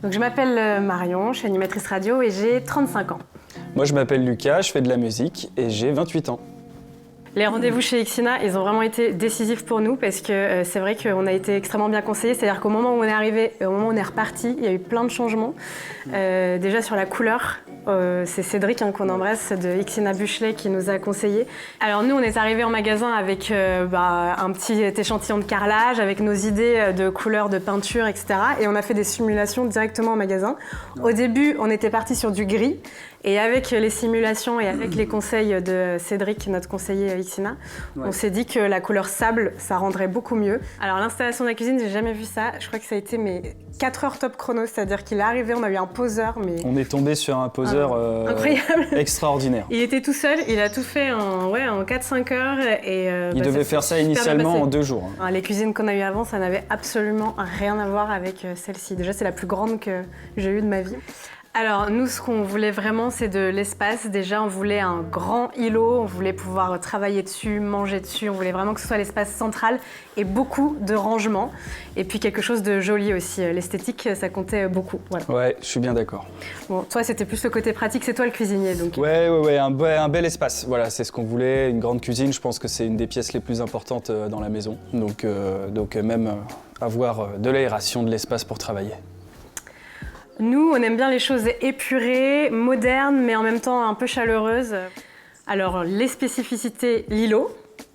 Donc je m'appelle Marion, je suis animatrice radio et j'ai 35 ans. Moi je m'appelle Lucas, je fais de la musique et j'ai 28 ans. Les rendez-vous chez Ixina, ils ont vraiment été décisifs pour nous parce que c'est vrai qu'on a été extrêmement bien conseillés. C'est-à-dire qu'au moment où on est arrivé et au moment où on est reparti, il y a eu plein de changements. Déjà sur la couleur, c'est Cédric qu'on embrasse de Ixina Buchelet qui nous a conseillé. Alors nous, on est arrivés en magasin avec un petit échantillon de carrelage, avec nos idées de couleurs, de peinture, etc. Et on a fait des simulations directement en magasin. Au début, on était parti sur du gris. Et avec les simulations et avec les conseils de Cédric, notre conseiller Ixina, on s'est dit que la couleur sable, ça rendrait beaucoup mieux. Alors l'installation de la cuisine, j'ai jamais vu ça. Je crois que ça a été 4 heures top chrono, c'est-à-dire qu'il est arrivé, on a eu un poseur. On est tombé sur un poseur incroyable, extraordinaire. Il était tout seul, il a tout fait en 4-5 heures. Et, il devait faire ça initialement en 2 jours. Les cuisines qu'on a eues avant, ça n'avait absolument rien à voir avec celle-ci. Déjà, c'est la plus grande que j'ai eue de ma vie. Alors nous, ce qu'on voulait vraiment, c'est de l'espace. Déjà, on voulait un grand îlot, on voulait pouvoir travailler dessus, manger dessus. On voulait vraiment que ce soit l'espace central et beaucoup de rangement. Et puis quelque chose de joli aussi. L'esthétique, ça comptait beaucoup. Voilà. Ouais, je suis bien d'accord. Bon, toi, c'était plus le côté pratique. C'est toi le cuisinier, donc. Ouais, un bel espace. Voilà, c'est ce qu'on voulait. Une grande cuisine, je pense que c'est une des pièces les plus importantes dans la maison. Donc même avoir de l'aération, de l'espace pour travailler. Nous, on aime bien les choses épurées, modernes, mais en même temps un peu chaleureuses. Alors, les spécificités, l'îlot.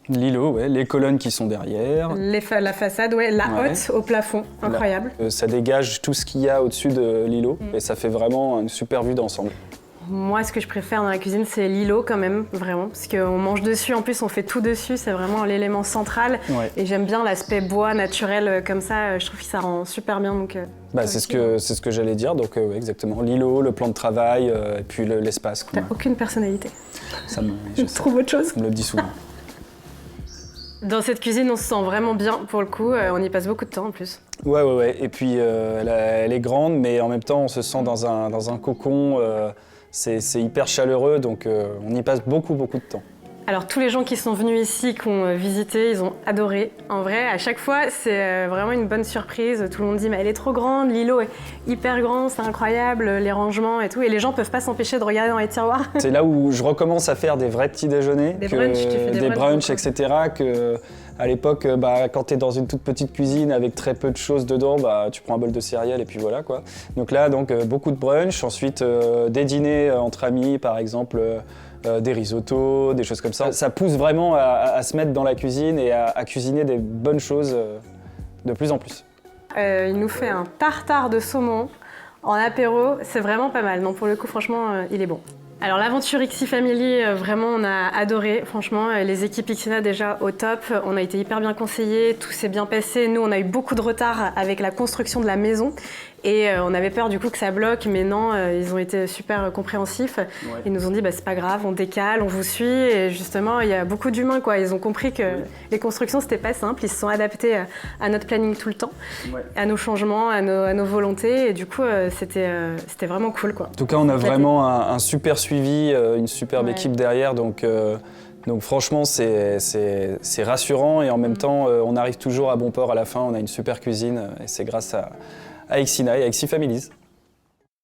L'îlot, ouais, les colonnes qui sont derrière. La façade, ouais, la hotte au plafond, incroyable. Ça dégage tout ce qu'il y a au-dessus de l'îlot et ça fait vraiment une super vue d'ensemble. Moi, ce que je préfère dans la cuisine, c'est l'îlot quand même, vraiment. Parce qu'on mange dessus, en plus on fait tout dessus, c'est vraiment l'élément central. Ouais. Et j'aime bien l'aspect bois naturel comme ça, je trouve que ça rend super bien. Donc, c'est ce que j'allais dire, donc ouais, exactement. L'îlot, le plan de travail et puis l'espace. T'as aucune personnalité. Je trouve autre chose. On me le dit souvent. Dans cette cuisine, on se sent vraiment bien pour le coup, on y passe beaucoup de temps en plus. Ouais. Et puis elle est grande, mais en même temps on se sent dans un cocon. C'est hyper chaleureux, donc on y passe beaucoup de temps. Alors tous les gens qui sont venus ici, qui ont visité, ils ont adoré. En vrai, à chaque fois, c'est vraiment une bonne surprise. Tout le monde dit mais elle est trop grande, l'îlot est hyper grand, c'est incroyable, les rangements et tout. Et les gens peuvent pas s'empêcher de regarder dans les tiroirs. C'est là où je recommence à faire des vrais petits déjeuners, des brunchs, etc. À l'époque, quand tu es dans une toute petite cuisine avec très peu de choses dedans, tu prends un bol de céréales et puis voilà quoi. Donc là, beaucoup de brunch, ensuite des dîners entre amis par exemple, des risottos, des choses comme ça. Ça pousse vraiment à se mettre dans la cuisine et à cuisiner des bonnes choses de plus en plus. Il nous fait un tartare de saumon en apéro, c'est vraiment pas mal. Non, pour le coup, franchement, il est bon. Alors l'aventure Ixi Family, vraiment on a adoré, franchement, les équipes Ixina déjà au top, on a été hyper bien conseillés, tout s'est bien passé. Nous on a eu beaucoup de retard avec la construction de la maison et on avait peur du coup que ça bloque, mais non, ils ont été super compréhensifs. Ouais. Ils nous ont dit c'est pas grave, on décale, on vous suit et justement il y a beaucoup d'humains quoi. Ils ont compris que les constructions c'était pas simple, ils se sont adaptés à notre planning tout le temps, à nos changements, à nos volontés et du coup c'était vraiment cool quoi. En tout cas on a vraiment un super suivi, une superbe équipe derrière donc franchement c'est rassurant et en même temps on arrive toujours à bon port à la fin, on a une super cuisine et c'est grâce à Ixina et à Ixi Families.